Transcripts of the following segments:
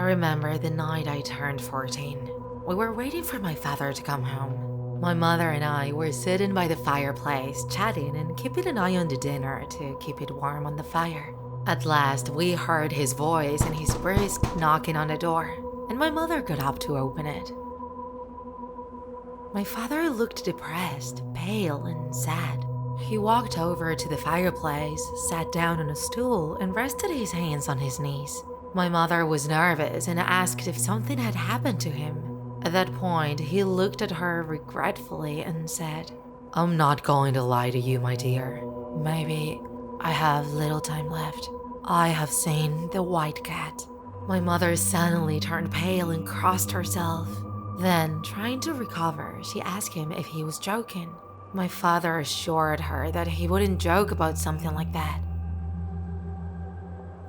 remember the night I turned 14. We were waiting for my father to come home. My mother and I were sitting by the fireplace, chatting and keeping an eye on the dinner to keep it warm on the fire. At last, we heard his voice and his brisk knocking on the door, and my mother got up to open it. My father looked depressed, pale, and sad. He walked over to the fireplace, sat down on a stool, and rested his hands on his knees. My mother was nervous and asked if something had happened to him. At that point, he looked at her regretfully and said, "I'm not going to lie to you, my dear. Maybe I have little time left. I have seen the White Cat." My mother suddenly turned pale and crossed herself. Then, trying to recover, she asked him if he was joking. My father assured her that he wouldn't joke about something like that.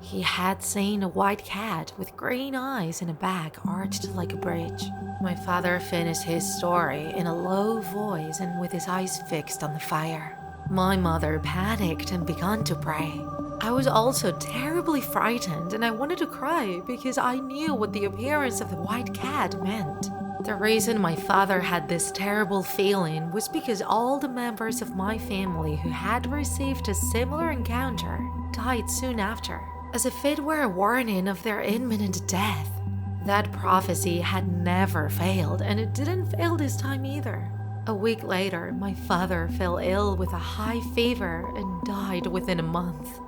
He had seen a white cat with green eyes and a back arched like a bridge. My father finished his story in a low voice and with his eyes fixed on the fire. My mother panicked and began to pray. I was also terribly frightened and I wanted to cry because I knew what the appearance of the white cat meant. The reason my father had this terrible feeling was because all the members of my family who had received a similar encounter died soon after, as if it were a warning of their imminent death. That prophecy had never failed, and it didn't fail this time either. A week later, my father fell ill with a high fever and died within a month.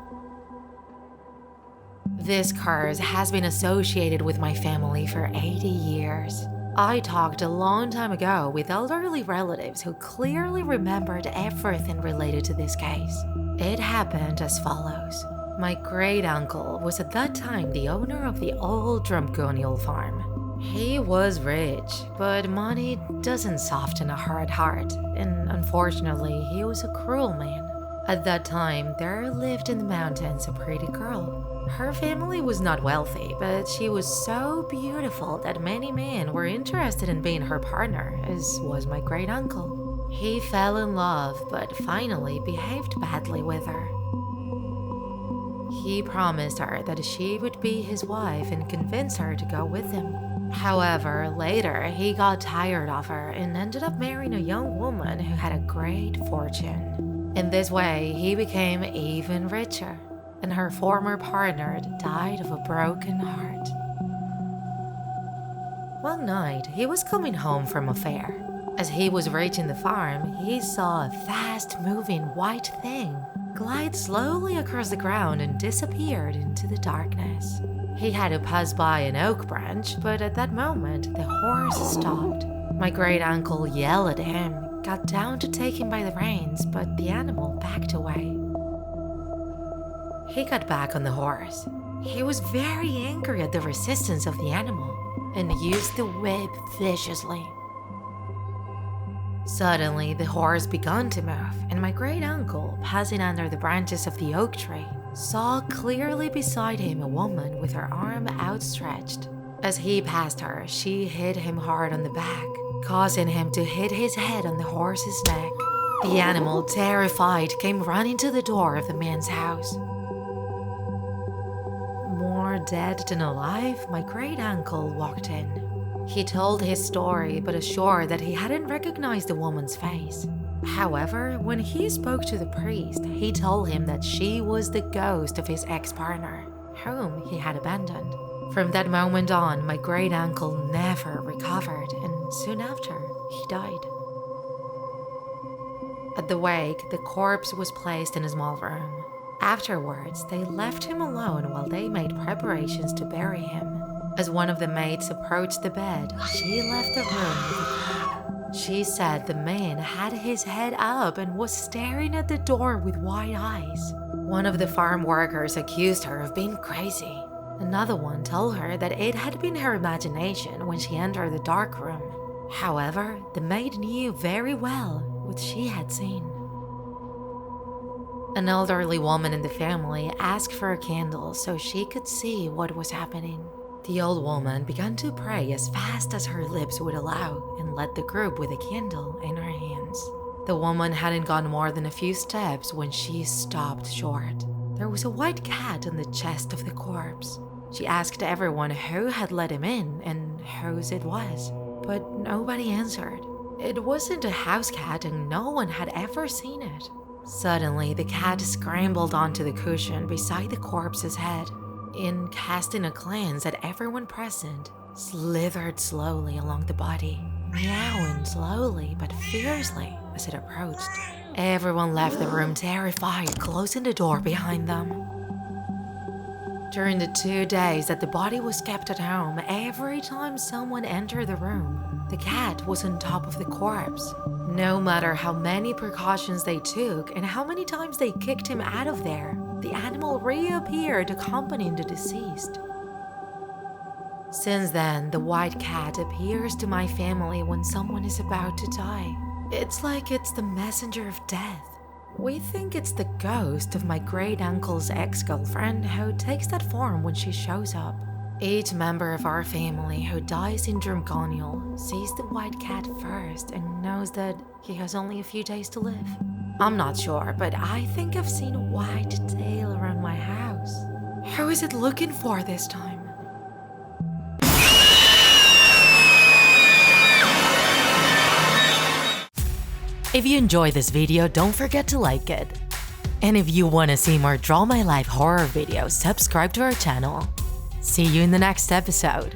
This curse has been associated with my family for 80 years. I talked a long time ago with elderly relatives who clearly remembered everything related to this case. It happened as follows. My great-uncle was at that time the owner of the old Drumgunniol farm. He was rich, but money doesn't soften a hard heart, and unfortunately, he was a cruel man. At that time, there lived in the mountains a pretty girl. Her family was not wealthy, but she was so beautiful that many men were interested in being her partner, as was my great-uncle. He fell in love, but finally behaved badly with her. He promised her that she would be his wife and convince her to go with him. However, later he got tired of her and ended up marrying a young woman who had a great fortune. In this way, he became even richer, and her former partner died of a broken heart. One night, he was coming home from a fair. As he was reaching the farm, he saw a fast-moving white thing glide slowly across the ground and disappeared into the darkness. He had to pass by an oak branch, but at that moment, the horse stopped. My great-uncle yelled at him, got down to take him by the reins, but the animal backed away. He got back on the horse. He was very angry at the resistance of the animal and used the whip viciously. Suddenly, the horse began to move, and my great-uncle, passing under the branches of the oak tree, saw clearly beside him a woman with her arm outstretched. As he passed her, she hit him hard on the back, causing him to hit his head on the horse's neck. The animal, terrified, came running to the door of the man's house. More dead than alive, my great-uncle walked in. He told his story, but assured that he hadn't recognized the woman's face. However, when he spoke to the priest, he told him that she was the ghost of his ex-partner, whom he had abandoned. From that moment on, my great-uncle never recovered, and soon after, he died. At the wake, the corpse was placed in a small room. Afterwards, they left him alone while they made preparations to bury him. As one of the maids approached the bed, she left the room with a cry. She said the man had his head up and was staring at the door with wide eyes. One of the farm workers accused her of being crazy. Another one told her that it had been her imagination when she entered the dark room. However, the maid knew very well what she had seen. An elderly woman in the family asked for a candle so she could see what was happening. The old woman began to pray as fast as her lips would allow and led the group with a candle in her hands. The woman hadn't gone more than a few steps when she stopped short. There was a white cat on the chest of the corpse. She asked everyone who had let him in and whose it was, but nobody answered. It wasn't a house cat and no one had ever seen it. Suddenly, the cat scrambled onto the cushion beside the corpse's head and, casting a glance at everyone present, slithered slowly along the body, meowing slowly but fiercely as it approached. Everyone left the room terrified, closing the door behind them. During the 2 days that the body was kept at home, every time someone entered the room, the cat was on top of the corpse. No matter how many precautions they took and how many times they kicked him out of there, the animal reappeared accompanying the deceased. Since then, the white cat appears to my family when someone is about to die. It's like it's the messenger of death. We think it's the ghost of my great-uncle's ex-girlfriend who takes that form when she shows up. Each member of our family who dies in Drumgunniol sees the white cat first and knows that he has only a few days to live. I'm not sure, but I think I've seen a white tail around my house. Who is it looking for this time? If you enjoyed this video, don't forget to like it. And if you want to see more Draw My Life horror videos, subscribe to our channel. See you in the next episode.